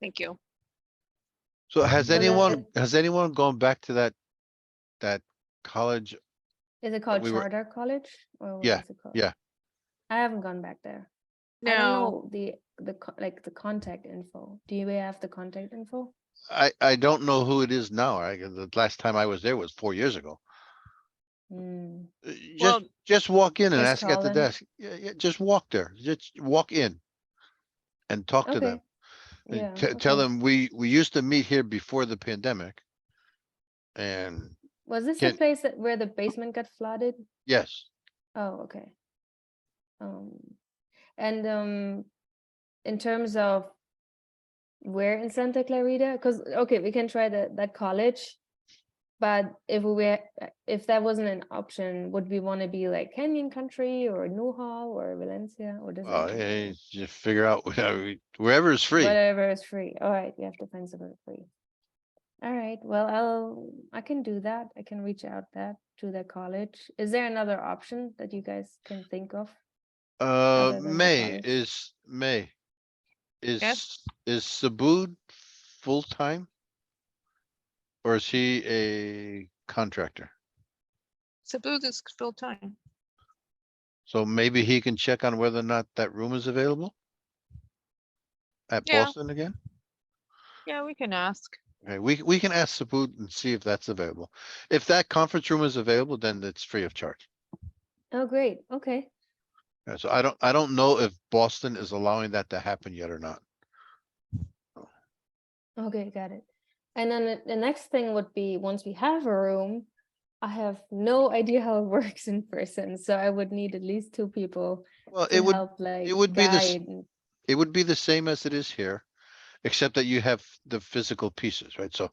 Thank you. So has Well, anyone gone back to that college? Is it called we were- Charter College or what Yeah, is it called? yeah. I haven't gone back there. I don't No, know the contact info. Do you have the contact info? I don't know who it is now. The last time I was there was 4 years ago. Hmm. Well, Just walk in and just ask at call the them. desk. Yeah, just walk there. Just walk in and talk to them. Okay. And Yeah. Tell okay. them we used to meet here before the pandemic. And Was this the can place where the basement got flooded? yes, Oh, okay. And in terms of where in Santa Clarita, because okay, we can try that college, but if that wasn't an option, would we want to be like Canyon Country or Newhall or Valencia or does it not matter? just figure out wherever is free. Whatever is free. All right, we have to find somewhere free. All right. Well, I can do that. I can reach out to the college. Is there another option that you guys can think of? Other than the May college? Yes. is Sabud full-time? Or is he a contractor? Sabooth is full time. So maybe he can check on whether or not that room is available? At Yeah. Boston again? Yeah, we can ask. Okay, we can ask Sabud and see if that's available. If that conference room is available, then it's free of charge. Oh, great. Okay. So I don't know if Boston is allowing that to happen yet or not. Okay, got it. And then the next thing would be once we have a room, I have no idea how it works in person. So I would need at least 2 people Well, to help like would be this, guide. it would be the same as it is here, except that you have the physical pieces, right? So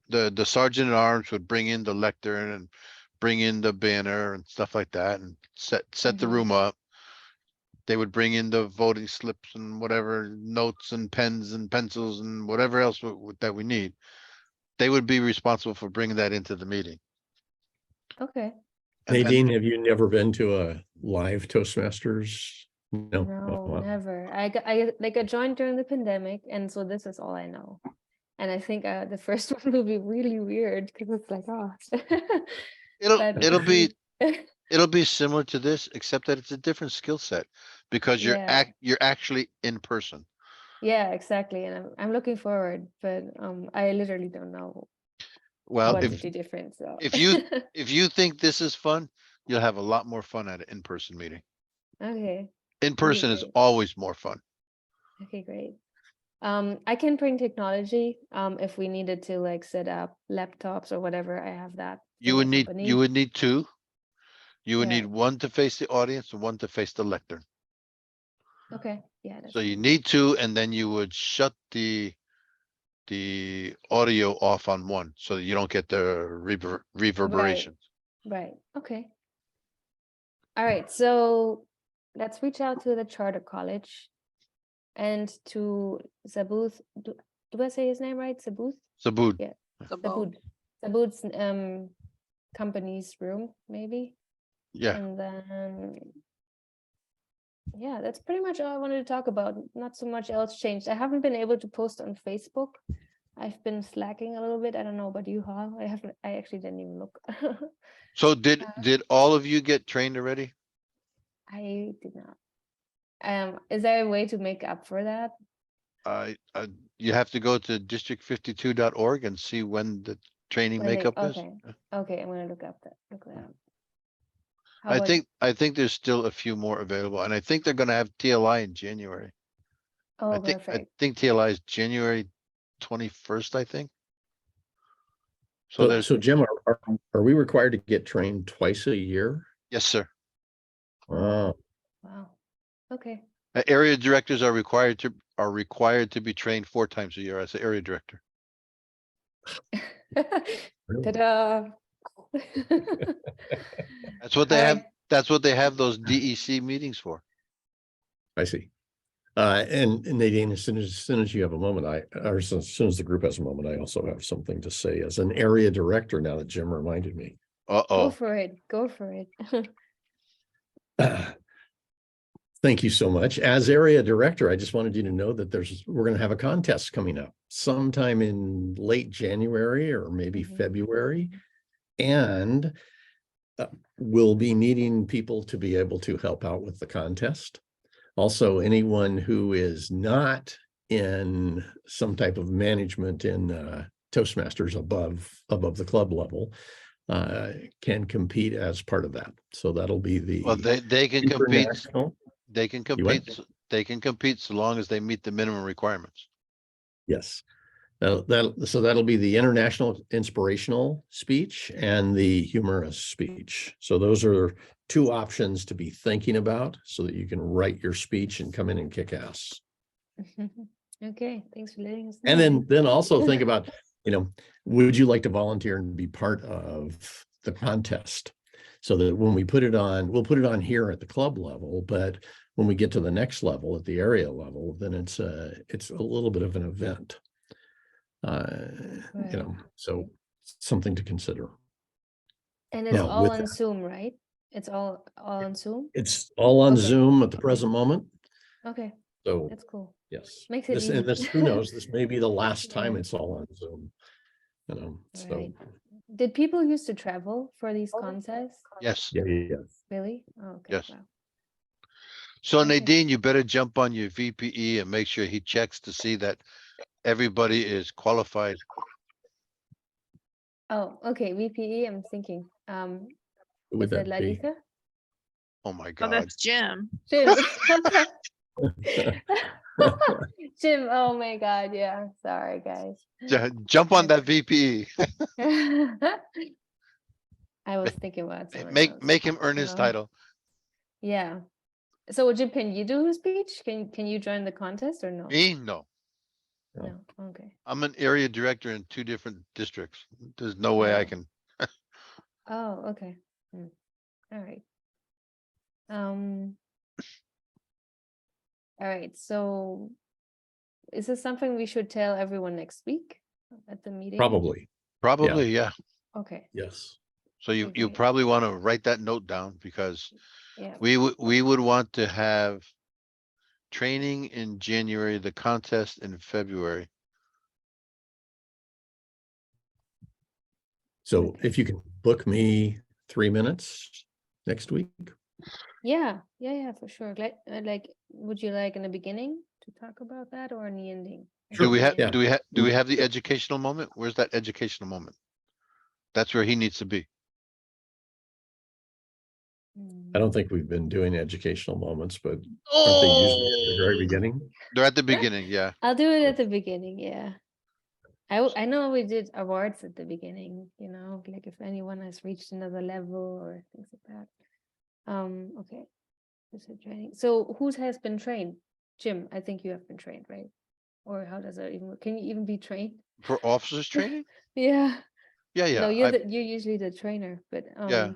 the sergeant at arms would bring in the lectern and bring in the banner and stuff like that and set the Mhm. room up. They would bring in the voting slips and whatever notes and pens and pencils and whatever else that we need. They would be responsible for bringing that into the meeting. Okay. And then- Nadine, have you never been to a live Toastmasters? No. No, wow. never. I joined during the pandemic, and so this is all I know. And I think the first one will be really weird because it's like, oh. But it'll be similar to this, except that it's a different skill set because you're Yeah. you're actually in person. Yeah, exactly. And I'm looking forward, but I literally don't know Well, what to if do different. So if you think this is fun, you'll have a lot more fun at an in-person meeting. okay. In person is great. always more fun. Okay, great. I can bring technology if we needed to like set up laptops or whatever. I have that. You from would my need company. you would need 2. You would Yeah. need 1 to face the audience and 1 to face the lectern. Okay. Yeah. That's So you fine. need 2, and then you would shut the audio off on 1 so that you don't get the reverberations. Right. Okay. All right. So let's reach out to the charter college and to Sabuth. Do I say his name right? Sabuth? Sabud. Yeah. Sabooth. Sabuth's company's room, maybe. Yeah. And then yeah, that's pretty much all I wanted to talk about. Not so much else changed. I haven't been able to post on Facebook. I've been slacking a little bit. I don't know about you, Hal. I actually didn't even look. So did all of you get trained already? I did not. Is there a way to make up for that? You have to go to district52.org and see when the training When they- makeup is. okay. Okay, I'm gonna look that up. How I about- think there's still a few more available, and I think they're gonna have TLI in January. Oh, I perfect. think TLI is January 21st, I think. So there's, So Jim, are we required to get trained twice a year? yes, sir. Wow. Wow. Okay. Area directors are required to be trained 4 times a year as an area director. Really? Ta-da. That's what they All have. right. That's what they have those DEC meetings for. I see. And Nadine, as soon as you have a moment, or as soon as the group has a moment, I also have something to say as an area director now that Jim reminded me. Go Uh-oh. for it. Go for it. Thank you so much. As area director, I just wanted you to know that we're going to have a contest coming up sometime in late January or maybe Mhm. February. And we'll be needing people to be able to help out with the contest. Also, anyone who is not in some type of management in Toastmasters above the club level can compete as part of that. So that'll be the Well, they can compete. international. They can You what? compete. They can compete so long as they meet the minimum requirements. Yes. So that'll be the international inspirational speech and the humorous speech. So those are two options to be thinking about so that you can write your speech and come in and kick ass. Okay, thanks for letting us know. And then also think about, would you like to volunteer and be part of the contest? So that when we put it on, we'll put it on here at the club level, but when we get to the next level at the area level, then it's a little bit of an event. Right. So something to consider. And it's Now, all with on that- Zoom, right? It's all on Zoom? It's all on Okay. Zoom at the present moment. Okay, So that's cool. yes, Makes it and easy. who knows, this may be the last time Yeah. it's all on Zoom. So Right. Did people used to travel for these contests? Yes. yeah. Really? Oh, okay. Yes. Wow. So Okay. Nadine, you better jump on your VPE and make sure he checks to see that everybody is qualified. Oh, okay. VPE, I'm thinking. Who would Is it that be? Larissa? Oh my Oh, God. that's Jim. Jim. Jim, oh my God, yeah. Sorry, guys. Jump on that VPE. I was thinking about someone else. Make him earn his So, title. yeah. So Jim, can you do a speech? Can you join the contest or no? Me? No. No. Okay. I'm an area director in 2 different districts. There's no way I Oh. can. Oh, okay. All right. All right. So is this something we should tell everyone next week at the meeting? Probably, Probably, yeah. Okay. yes. So you Okay. probably want to write that note down because Yeah. we would want to have training in January, the contest in February. So Okay. if you can book me 3 minutes next week. Yeah, for sure. Like, would you like in the beginning to talk about that or in the ending? Do we have, Yeah. do we have the educational moment? Where's that educational moment? That's where he needs to be. I don't think we've been doing educational moments, but aren't they usually at the very Oh, beginning? they're at the beginning, yeah. I'll do it at the beginning. Yeah. I know we did awards at the beginning, like if anyone has reached another level or things like that. Okay. This is training. So who has been trained? Jim, I think you have been trained, right? Or how does it even work? Can you even be trained? For officers training? Yeah. Yeah, No, yeah. you're usually the trainer, but Yeah.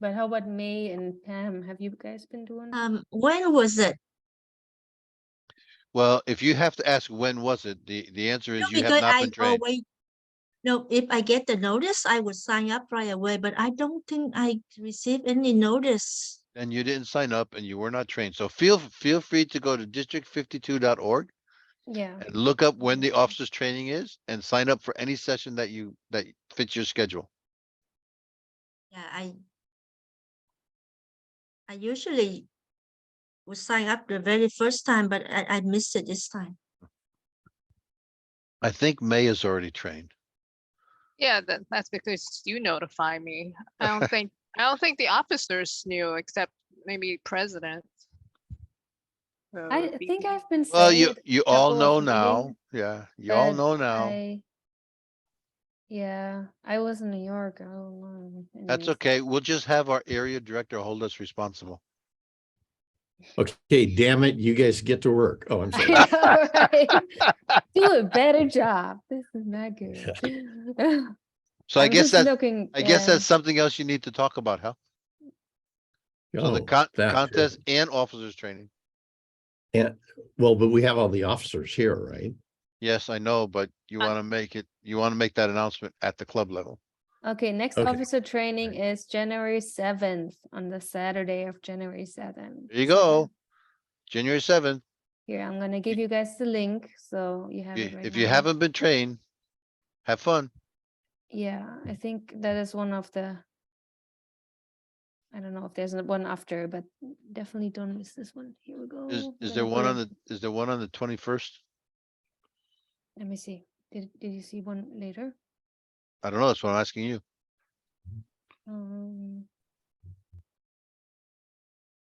But how about May and Pam? Have you guys been doing? When was it? Well, if you have to ask when was it, the answer No, is you have because not I been trained. always no. If I get the notice, I would sign up right away. But I don't think I received any notice. And you didn't sign up and you were not trained. So feel free to go to district52.org Yeah. and look up when the officers training is and sign up for any session that fits your schedule. Yeah, I usually would sign up the very first time, but I missed it this time. I think May is already trained. Yeah, that's because you notify me. I don't think the officers knew except maybe president. I think I've been Well, saying it you a all couple of know now. meetings, Yeah, you all but know now. I was in New York. I don't know. That's Anyways. okay. We'll just have our area director hold us responsible. Okay, damn it, you guys get to work. Oh, I'm sorry. I know, right? Do a better job. This is not good. So I I'm guess just looking. I guess that's something else you need to talk about, huh? So the Oh, that too. contest and officers training. And well, but we have all the officers here, right? Yes, I know, but you want to make that announcement at the club level. Okay, next Okay. officer training is January 7th, on the Saturday of January 7th. There you So go. January 7th. here, I'm gonna give you guys the link, so you have it right If you now. haven't been trained, have fun. Yeah, I think that is one of the. I don't know if there's one after, but definitely don't miss this one. Here we go. Is I'm there gonna one put on it- is there one on the 21st? Let me see. Did you see one later? I don't know. That's what I'm asking you.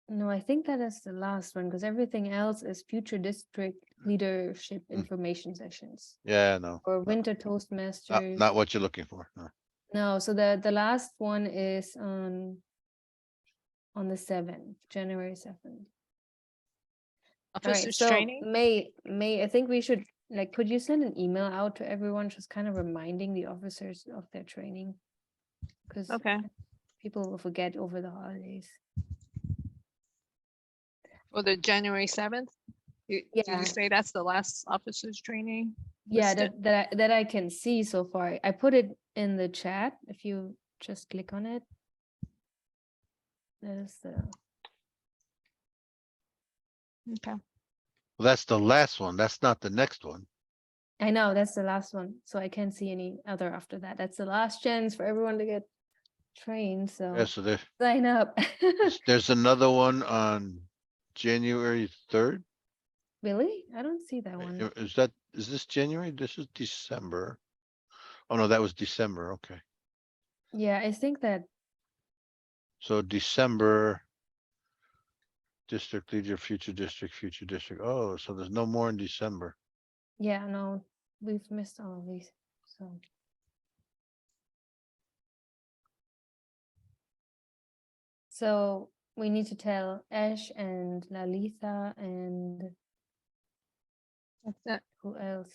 No, I think that is the last one because everything else is future district leadership information sessions Yeah, no, or winter Toastmasters. not what you're looking for. No. No, so the last one is on the 7th, January 7th. All right, Officers so training. May, I think we should, like, could you send an email out to everyone, just kind of reminding the officers of their training? Because Okay. people will forget over the holidays. Or the January 7th. Did Yeah. you say that's the last officers training? Yeah, listed? that I can see so far. I put it in the chat. If you just click on it. That is the, Okay. Well, that's the last one. That's not the next one. I know, that's the last one. So I can't see any other after that. That's the last chance for everyone to get trained, Yeah, so so there, sign up. there's another one on January 3rd. Really? I don't see that one. Is this January? This is December. Oh, no, that was December. Okay. Yeah, I think that, So December. District leader, future district. Oh, so there's no more in December. yeah, no, we've missed all of these, so. So we need to tell Ash and Lalitha and That's it. who else?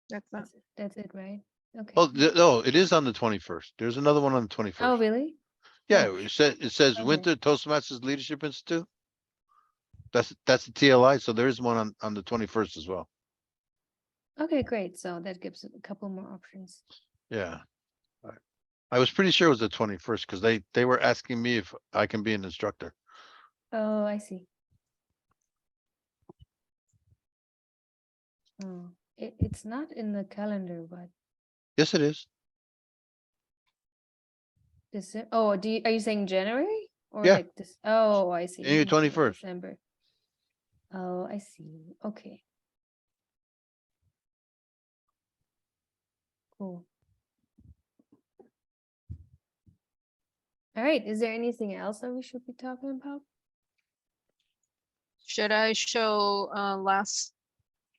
That's it. That's it, right? Okay. Oh, no, it is on the 21st. There's another one on the Oh, 21st. really? Yeah, Oh, it says okay. Winter Toastmasters Leadership Institute. That's the TLI. So there is one on the 21st as well. Okay, great. So that gives a couple more options. Yeah. I was pretty sure it was the 21st because they were asking me if I can be an instructor. Oh, I see. Oh, it's not in the calendar, but Yes, it is. this, oh, are you saying January or Yeah. like this? Oh, I see. January Okay, 21st. December. Oh, I see. Okay. Cool. All right. Is there anything else that we should be talking about? Should I show last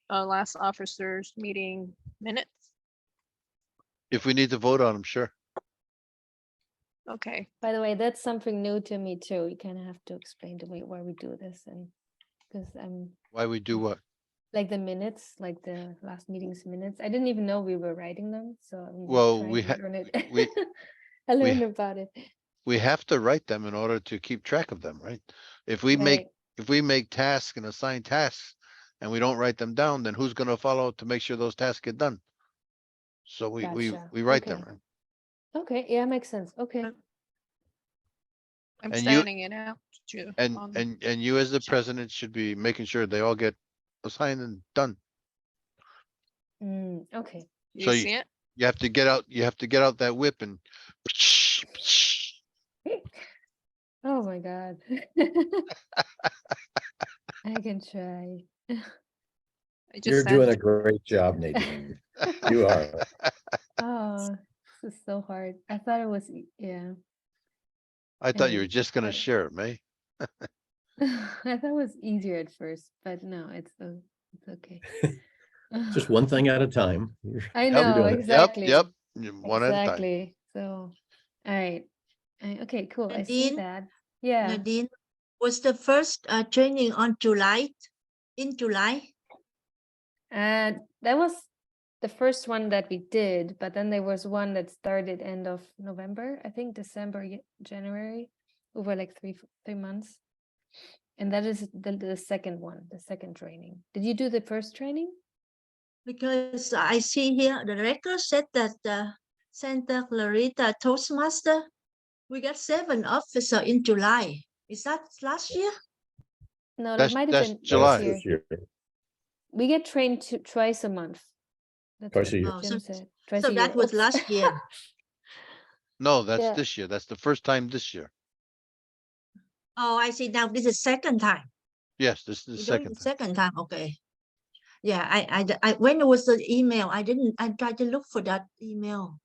officers meeting minutes? Mm. If we need to vote on them, sure. Okay. By the way, that's something new to me too. You kind of have to explain to me why we do this, and because I'm Why we do what? like the minutes, like the last meeting's minutes. I didn't even know we were writing them, so I'm like Well, trying we to ha- learn it. we- I we learned ha- about it. We have to write them in order to keep track of them, right? If we make Right. if we make tasks and assign tasks and we don't write them down, then who's gonna follow to make sure those tasks get done? So Gotcha. we write them, Okay. right? Okay, yeah, makes sense. Okay. I'm And you- sending it out to. And you as the president should be making sure they all get assigned and done. Okay. You So see it? you have to get out that whip and Oh my God. I can try. I just You're sent doing a it. great job, Nadine. You are. Oh, this is so hard. I thought it was, yeah. I thought you were Anyway, just gonna but- share it, May. I thought it was easier at first, but no, it's okay. Just one thing at a time. I Yep, know, doing it. exactly. Yep. One at a time. Exactly. So, all right. Okay, cool. I see Nadine, that. Yeah. Nadine, was the first training on July, in July? And that was the first one that we did, but then there was one that started end of November, I think December, January, over like three months. And that is the second one, the second training. Did you do the first training? Because I see here the record said that Santa Clarita Toastmaster. We got 7 officer in July. Is that last year? No, that That's might have that's been July. this year. We get trained twice a month. That's Twice what a year. Oh, Jim said. Twice so a year. that was Oops. last year. No, that's Yeah. this year. That's the first time this year. Oh, I see. Now this is second time. Yes, this is the We're doing second it time. second time. Okay. Yeah, I when it was the email, I tried to look for that email.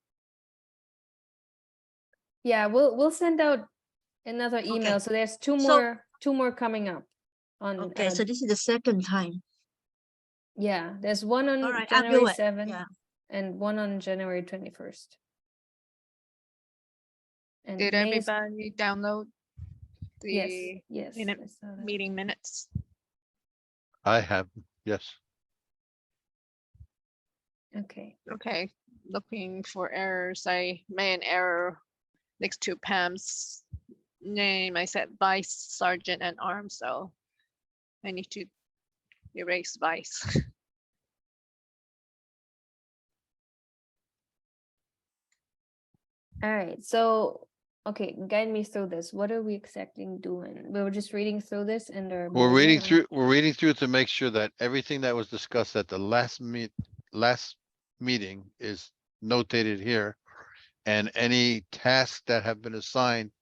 Yeah, we'll send out another email. Okay. So there's So- two more coming up on Okay, so this is the second time. yeah, there's one on All right, I'll do January it. 7th Yeah. and one on January 21st. And Did May is- everybody download yes, the yes, minute- I saw that. meeting minutes? I have, yes. Okay. Okay, looking for errors. I made an error next to Pam's name. I said vice sergeant and arm, so I need to erase vice. All right, so okay, guide me through this. What are we exactly doing? We were just reading through this and We're reading through to make sure that everything that was discussed at the last meeting is notated here. And any tasks that have been assigned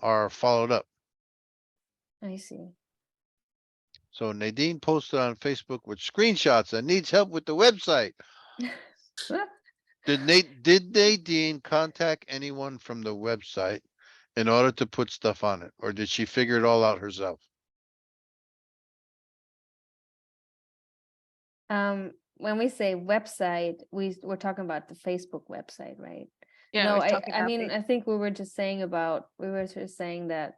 are followed up. I see. So Nadine posted on Facebook with screenshots and needs help with the website. Did Nadine contact anyone from the website in order to put stuff on it? Or did she figure it all out herself? When we say website, we're talking about the Facebook website, right? Yeah, No, we're I talking about mean, the- I think we were just saying that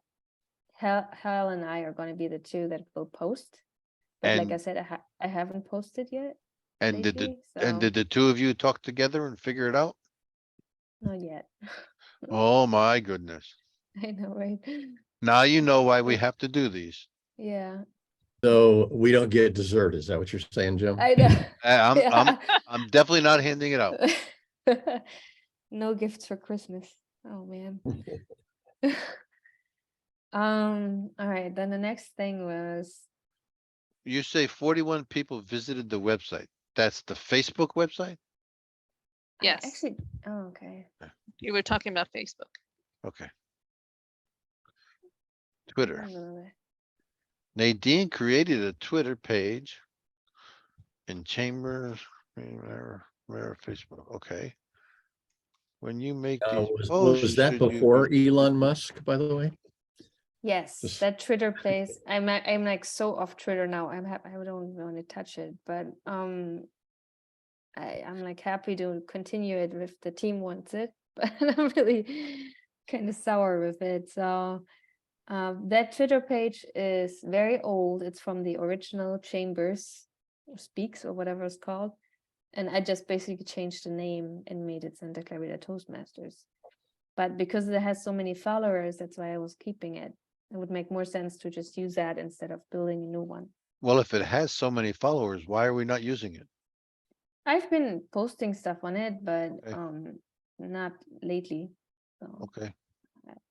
Hal and I are going to be the two that will post. But like I And- said, I haven't posted yet And did lately, the two of you talk together and figure it out? not yet. Oh my goodness. I know, right? Now you know why we have to do these. Yeah, So we don't get dessert. Is that what you're saying, Jim? I know. I'm definitely not handing it out. No gifts for Christmas. Oh man. All right, then the next thing was You say 41 people visited the website. That's the Facebook website? Yes. actually, oh, okay. You were talking about Facebook. Okay. I Twitter. don't know that. Nadine created a Twitter page in Chambers, where Facebook, okay. When you make these posts. Was that should you before be- Elon Musk, by the way? Yes, Just- that Twitter place. I'm like so off Twitter now. I don't even want to touch it, but I'm like happy to continue it if the team wants it, but I'm really kind of sour with it. So that Twitter page is very old. It's from the original Chambers Speaks or whatever it's called. And I just basically changed the name and made it Santa Clarita Toastmasters. But because it has so many followers, that's why I was keeping it. It would make more sense to just use that instead of building a new one. Well, if it has so many followers, why are we not using it? I've been posting stuff on it, but Okay. not lately. So Okay.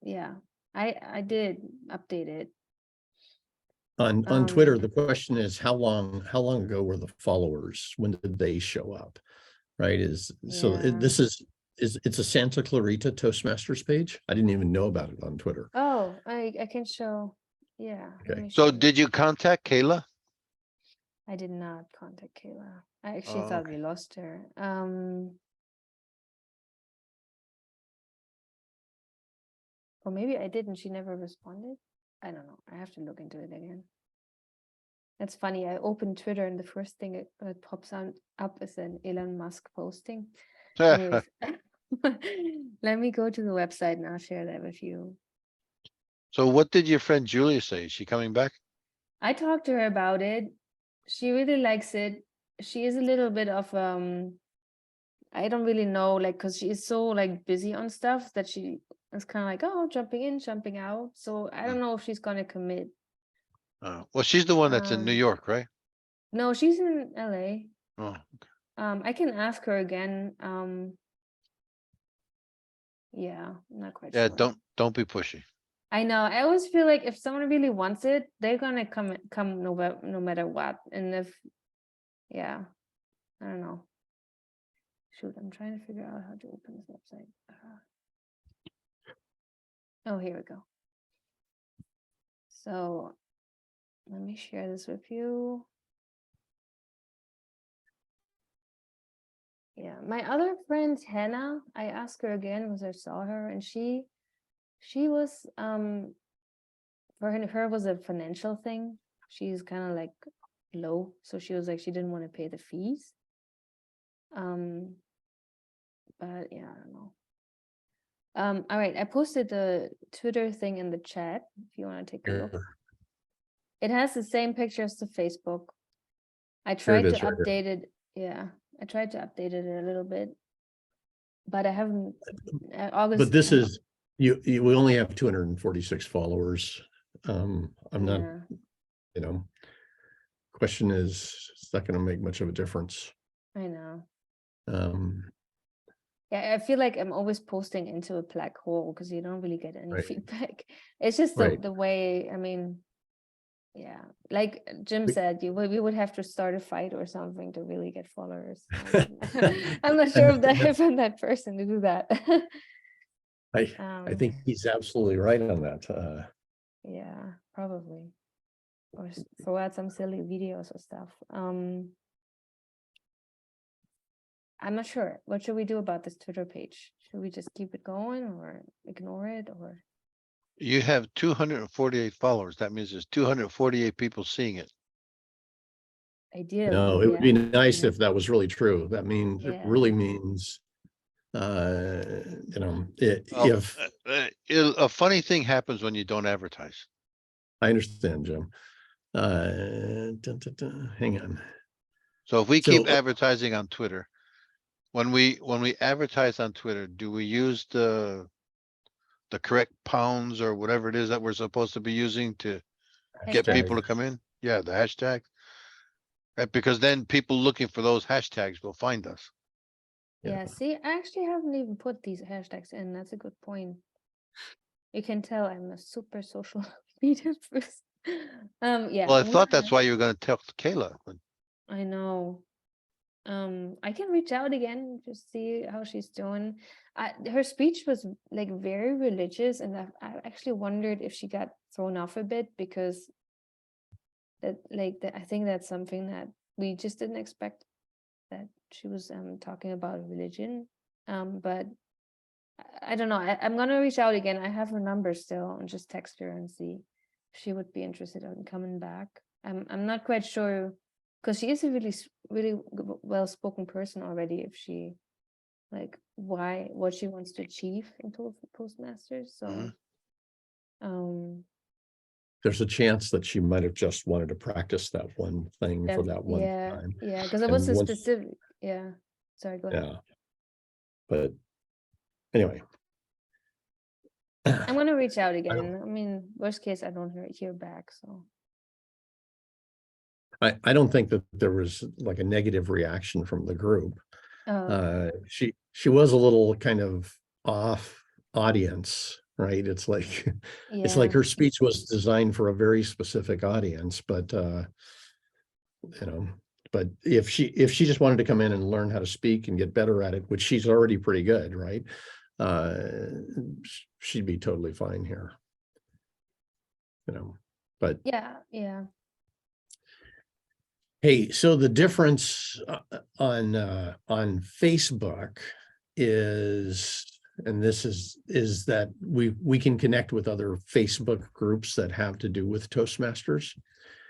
yeah, I did update it. On Twitter, Um, the question is how long ago were the followers? When did they show up? Right? Yeah. It's a Santa Clarita Toastmasters page. I didn't even know about it on Twitter. Oh, I can show. Yeah. let Okay. me So show you. did you contact Kayla? I did not contact Kayla. I actually Oh, thought okay. we lost her. Or maybe I did and she never responded. I don't know. I have to look into it again. That's funny. I opened Twitter and the first thing it pops up is an Elon Musk posting. Anyways, let me go to the website and I'll share that with you. So what did your friend Julia say? Is she coming back? I talked to her about it. She really likes it. She is a little bit of I don't really know, like, because she is so like busy on stuff that she is kind of like, oh, jumping in, jumping out. So I don't know if she's gonna commit. Well, she's the one that's in New York, right? No, she's in LA. Oh, I can ask her again. Yeah, I'm not quite Yeah, sure. don't be pushy. I know. I always feel like if someone really wants it, they're gonna come no matter what. And if, yeah, I don't know. Shoot, I'm trying to figure out how to open this website. Oh, here we go. So let me share this with you. Yeah, my other friend Hannah, I asked her again because I saw her, and she was for her was a financial thing. She's kind of like low, so she was like she didn't want to pay the fees. But yeah, I don't know. All right, I posted the Twitter thing in the chat if you want to take a look. It has the same picture as the Facebook. I Here it tried to is right here. update it. Yeah, I tried to update it a little bit, but I haven't. August. But this is, we only have 246 followers. I'm not, Yeah. you know, question is, it's not going to make much of a difference. I know. Um, Yeah, I feel like I'm always posting into a black hole because you don't really get any Right. feedback. It's just Right. the way, I mean, yeah, like Jim We- said, we would have to start a fight or something to really get followers. I'm not sure if I'm that person to do that. I think he's absolutely right on that. Yeah, probably. Or throw out some silly videos or stuff. I'm not sure. What should we do about this Twitter page? Should we just keep it going or ignore it or? You have 248 followers. That means there's 248 people seeing it. Ideally, No, it would be yeah. nice if that was really true. That means, it really Yeah. means, you know, Oh, if, a funny thing happens when you don't advertise. I understand, Jim. Hang on. So if we So- keep advertising on Twitter, when we advertise on Twitter, do we use the correct pounds or whatever it is that we're supposed to be using to get people to Hashtags. come in? Yeah, the hashtag. Right, because then people looking for those hashtags will find us. Yeah, see, I actually haven't even put these hashtags in. That's a good point. You can tell I'm a super social media person. Yeah. Well, I I'm thought that's gonna- why you were gonna tell Kayla, but I know. I can reach out again to see how she's doing. Her speech was like very religious, and I actually wondered if she got thrown off a bit because I think that's something that we just didn't expect, that she was talking about religion. But I don't know. I'm gonna reach out again. I have her number still, and just text her and see if she would be interested in coming back. I'm not quite sure because she is a really well spoken person already. If she like what she wants to achieve in Toastmasters, so Mhm. There's a chance that she might have just wanted to practice that one thing for that one time. yeah, because it And was a once- specific. Yeah, sorry, go ahead. Yeah. But anyway. I'm gonna reach out don't- again. I mean, worst case, I don't hear back. So I don't think that there was like a negative reaction from the group. She was a little kind of off audience, right? It's like it's like yeah, her speech was designed for a very specific audience, but you know, but if she just wanted to come in and learn how to speak and get better at it, which she's already pretty good, right? She'd be totally fine here. You know, but yeah. hey, so the difference on Facebook is, and this is that we can connect with other Facebook groups that have to do with Toastmasters.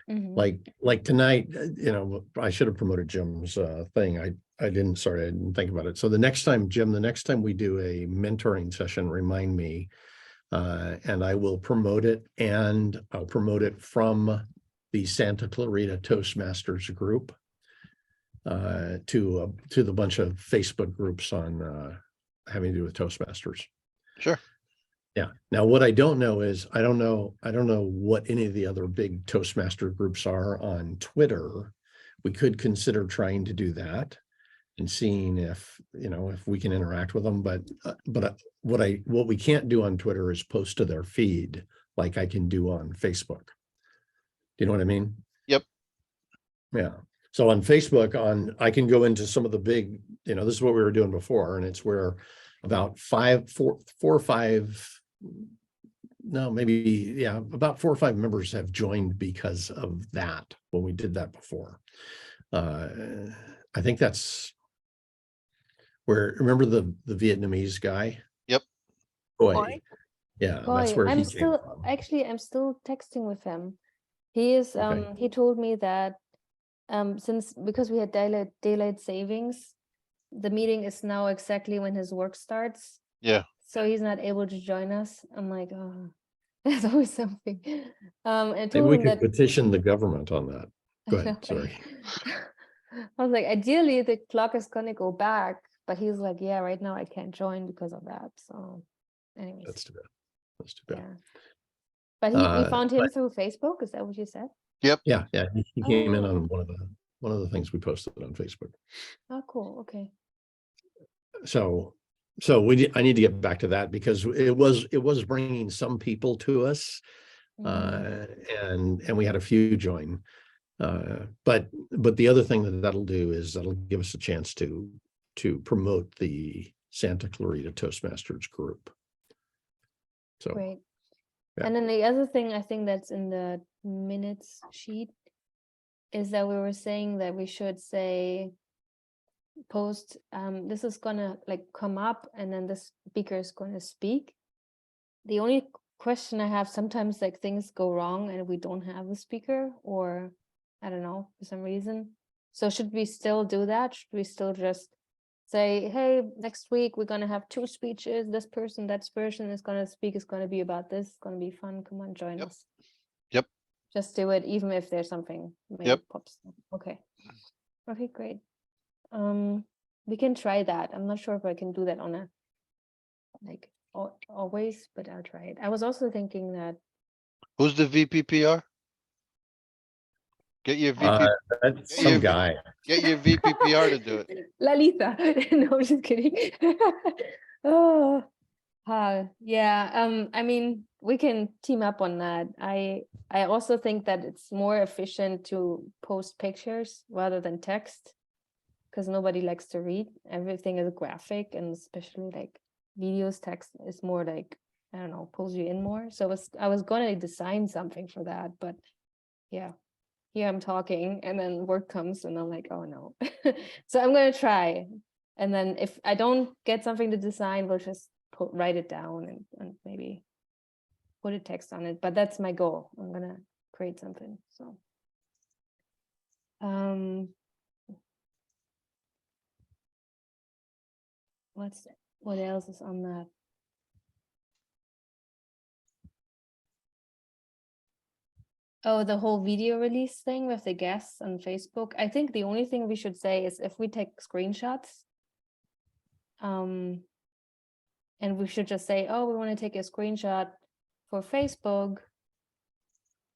Mhm. Like tonight, you know, I should have promoted Jim's thing. I didn't, sorry, I didn't think about it. So the next time, Jim, the next time we do a mentoring session, remind me, and I will promote it, and I'll promote it from the Santa Clarita Toastmasters group to the bunch of Facebook groups on having to do with Toastmasters. sure. Yeah. Now, what I don't know is I don't know what any of the other big Toastmaster groups are on Twitter. We could consider trying to do that. and seeing if, if we can interact with them. But what we can't do on Twitter is post to their feed like I can do on Facebook. Do you know what I mean? Yep. Yeah. So on Facebook, I can go into some of the big, this is what we were doing before, and it's where about four or five, no, maybe, yeah, about 4 or 5 members have joined because of that when we did that before. I think that's where, remember the Vietnamese guy? Yep. Boy, Boy? yeah, Boy, that's where I'm he came still from. actually I'm still texting with him. He is Okay. he told me that because we had daylight savings, the meeting is now exactly when his work starts. Yeah. So he's not able to join us. I'm like, oh, there's always something. I Maybe told we him could that petition the government on that. Go I know, ahead, sorry. I was like, ideally the clock is gonna go back, but he's like, yeah, right now I can't join because of that. So anyways, That's too bad. That's too bad. yeah. But we found him But through Facebook, is that what you said? yeah, he came in Oh. on one of the things we posted on Facebook. Oh, cool. Okay. So I need to get back to that because it was bringing some people to us, and we had a few join. But the other thing that'll do is that'll give us a chance to promote the Santa Clarita Toastmasters group. So Great. yeah. And then the other thing I think that's in the minutes sheet is that we were saying that we should say post this is gonna like come up and then the speaker is going to speak. The only question I have, sometimes like things go wrong and we don't have a speaker, or I don't know, for some reason. So should we still do that? Should we still just say, hey, next week we're gonna have 2 speeches, this person, that person is gonna speak, is gonna be about this, it's gonna be fun, come on, join Yep. us. Yep. Just do it, even if there's something maybe Yep. pops up. Okay. Okay, great. We can try that. I'm not sure if I can do that on a like always, but I'll try it. I was also thinking that Who's the VPPR? Get your VP, That's Yeah, some guy. get your VPPR to do it. Lalita. No, I'm just kidding. Oh, yeah. I mean, we can team up on that. I also think that it's more efficient to post pictures rather than text, because nobody likes to read. Everything is graphic, and especially like videos, text is more like, I don't know, pulls you in more. So I was gonna design something for that, but yeah. Here I'm talking and then work comes and I'm like, oh no. So I'm gonna try. And then if I don't get something to design, we'll just write it down and maybe put a text on it. But that's my goal. I'm gonna create something. So what else is on that? Oh, the whole video release thing with the guests on Facebook. I think the only thing we should say is if we take screenshots, and we should just say, oh, we want to take a screenshot for Facebook.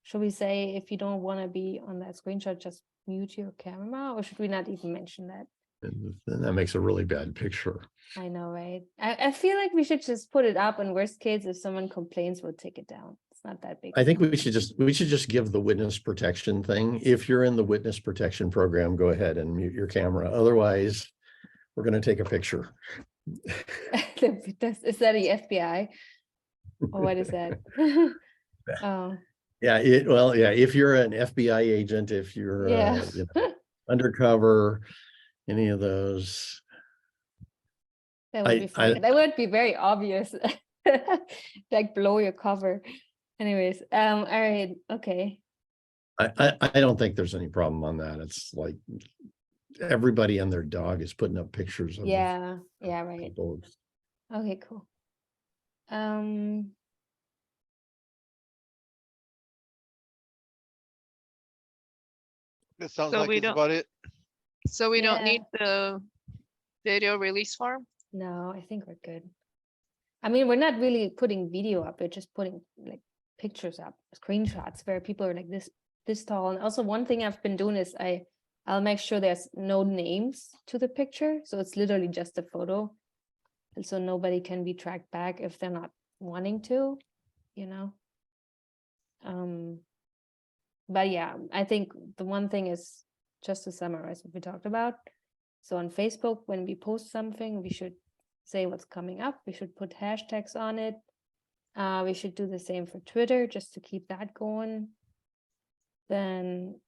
Should we say, if you don't want to be on that screenshot, just mute your camera, or should we not even mention that? And that makes a really bad picture. I know, right? I feel like we should just put it up, and worst case, if someone complains, we'll take it down. It's not that big. I think we should just give the witness protection thing. If you're in the witness protection program, go ahead and mute your camera. Otherwise, we're going to take a picture. Is that a FBI? Or what is that? Oh, Yeah, if you're an FBI agent, if you're yeah. undercover, any of those. That would be fun. That would be very obvious. Like blow your cover. Anyways, all right, okay. I don't think there's any problem on that. It's like everybody and their dog is putting up pictures of Yeah, right. people. Okay, cool. That sounds So like we it's don't- about it. So we don't Yeah. need the video release form? No, I think we're good. I mean, we're not really putting video up, we're just putting like pictures up, screenshots where people are like this tall. And also one thing I've been doing is I I'll make sure there's no names to the picture, so it's literally just a photo. And so nobody can be tracked back if they're not wanting to, you know? But yeah, I think the one thing is, just to summarize what we talked about. So on Facebook, when we post something, we should say what's coming up. We should put hashtags on it. We should do the same for Twitter, just to keep that going. Then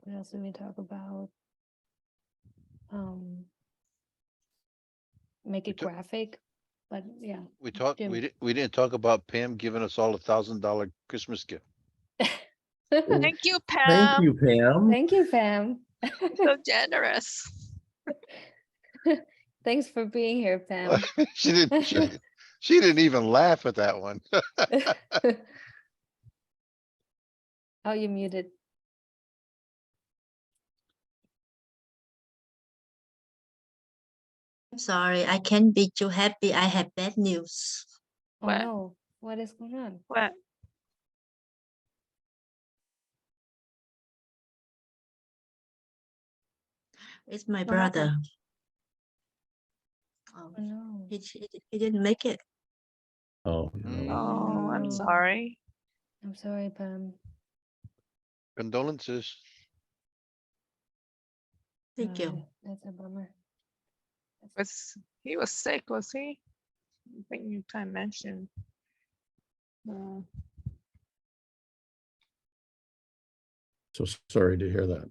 what else did we talk about? Make it took- graphic, but yeah. We talked, Jim. we didn't talk about Pam giving us all $1,000 Christmas gift. Thank you, Thank Pam. you, Pam. Thank you, Pam. So generous. Thanks for being here, Pam. She didn't even laugh at that one. Oh, you muted. I'm sorry, I can't be too happy. I have bad news. Oh What? no, what is going on? What? It's my What happened? brother. Oh, Oh no. he didn't make it. Oh, no. Oh, I'm no. sorry. I'm sorry, Pam. Condolences. Thank you. That's a bummer. He was sick, was he? I think you kind of mentioned. Oh, So sorry to hear that.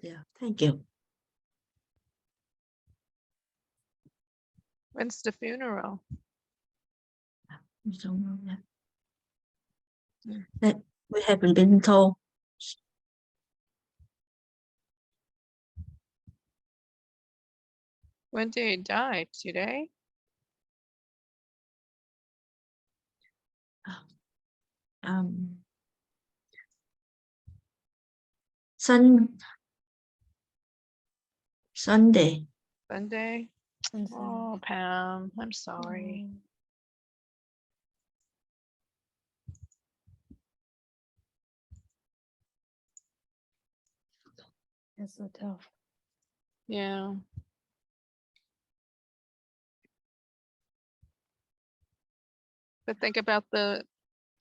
Yeah, thank you. when's the funeral? We don't know yet. Mm. That we haven't been told. When did he die? Today? Um, Sunday. Sunday? I'm sorry. Oh, Pam, I'm sorry. Oh, it's so tough. Yeah. But think about the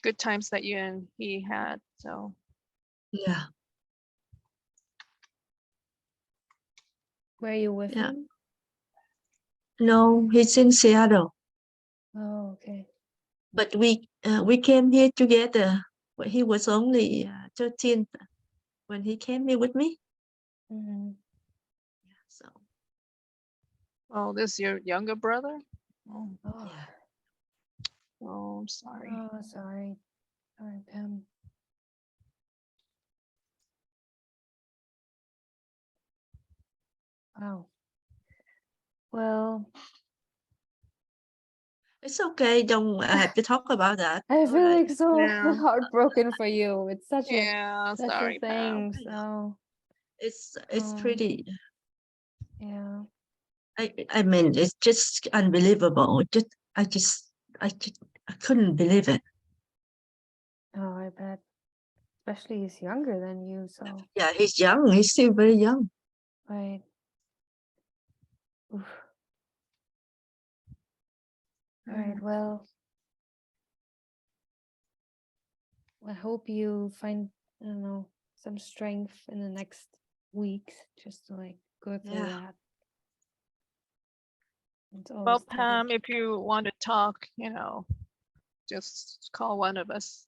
good times that you and he had. So Yeah, Were you with Yeah. him? no, he's in Seattle, Oh, okay. but we came here together. But he was only 13 when he came here with me. Mhm. So oh, this your younger brother? Oh, Oh, yeah, oh, I'm sorry. oh, sorry. Sorry, Pam. Wow. Well, it's okay. Don't have to talk about that. I feel Alright. like so Yeah. heartbroken for you. It's such a Yeah, such a sorry, Pam. thing. So It's Oh. pretty. yeah. I mean, it's just unbelievable. I couldn't believe it. Oh, I bet. Especially he's younger than you, so Yeah, he's young. He's still very young. right. Oof. All right, well, I hope you find, I don't know, some strength in the next weeks just to like go through Yeah. that. It's Well, always tough. Pam, if you want to talk, just call one of us.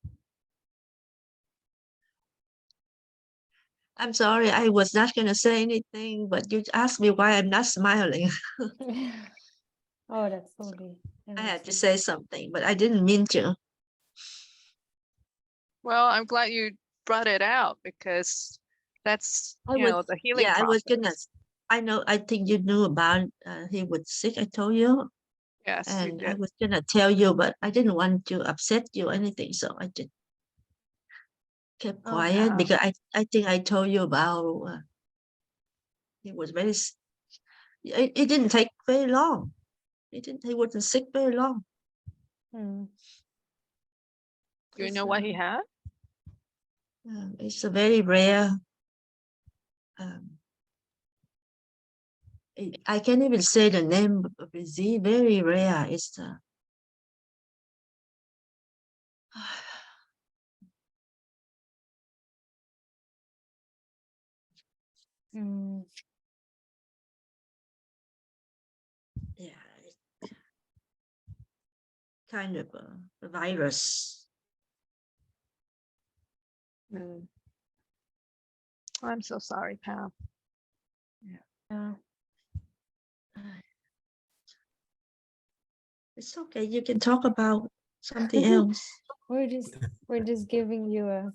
I'm sorry, I was not gonna say anything, but you asked me why I'm not smiling. Oh, that's totally. that I makes had to sense. say something, but I didn't mean to. Well, I'm glad you brought it out because that's, I was, the healing I was gonna. process. I know. I think you knew about he was sick. I told you, Yes, you and I did. was gonna tell you, but I didn't want to upset you or anything, so I just kept Oh, quiet Pam. because I think I told you about he was very. It didn't take very long. He wasn't sick very long. Hmm. Do you It's, know what he had? it's a very rare I can't even say the name of the disease. Very rare. It's Mm, yeah, it's kind of a virus. Mm. I'm so sorry, Pam. yeah. It's okay. You can talk about something else. We're just giving you a,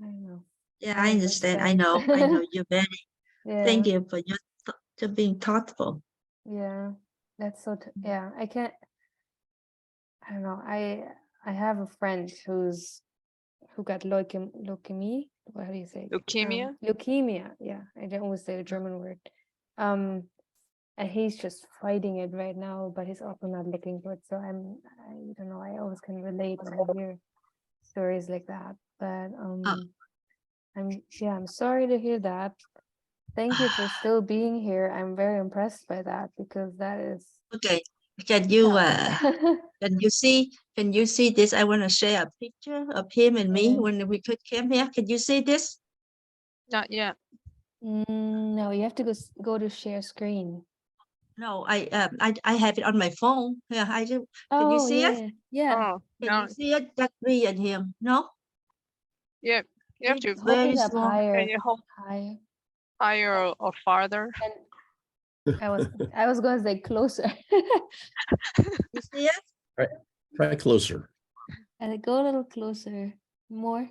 I don't know. Yeah, I I understand. I know. I understand. know. You're very. Yeah. Thank you for your to being thoughtful. Yeah, that's so, yeah, I can't, I don't know, I have a friend who got leukemia, what do you say? Leukemia? Leukemia, yeah, I don't always say the German word. And he's just fighting it right now, but he's also not looking good, so I don't know, I always can relate when I hear stories like that, but I'm sorry to hear that. Thank you for still being here. I'm very impressed by that because that is Okay. Can you tough. can you see this? I want to share a picture of him and me Yeah. when we could came here. Can you see this? Not yet. No, you have to go to share screen. No, I have it on my phone. Yeah, I do. Can you Oh, see it? yeah, yeah. Oh, Can no. you see it? That's me and him. No, Yeah. You have to it's Hold very it up small. can higher, you hold higher. higher or farther? And I was going to say closer. You see it? Try closer. And go a little closer. More.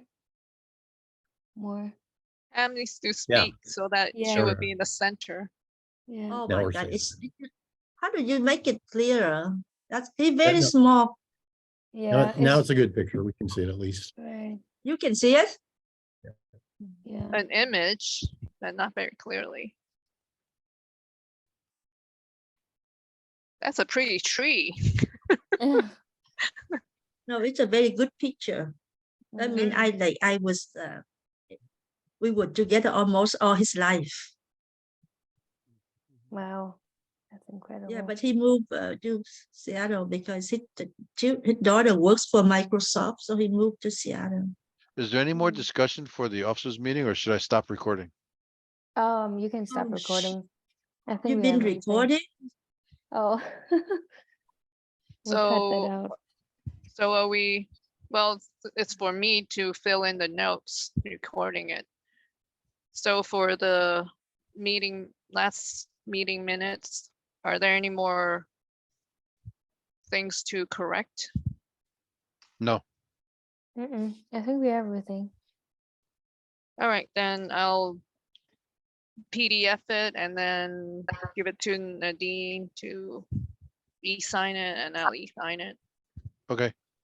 Pam needs to Yeah. speak so that she Yeah. would be in the center. Yeah. Oh Now my we're God! seeing It's how do you make it clearer? That's very no. small. Yeah. Now it's a good picture. We can see it at least. Right. You can see it. Yeah. An image, but not very clearly. That's a pretty tree. No, it's a very good picture. I mean, I was. We were together almost all his life. Wow. That's incredible. Yeah, but he moved to Seattle because his daughter works for Microsoft, so he moved to Seattle. Is there any more Mm. discussion for the officers meeting or should I stop recording? You can stop Oh, recording. I think You've we been have everything. recording? Oh. We'll cut that out. So are we, well, it's for me to fill in the notes, recording it. So for the last meeting minutes, are there any more things to correct? No. I think we have everything. All right, then I'll PDF it and then give it to Nadine to e-sign it and I'll e-sign it. Okay.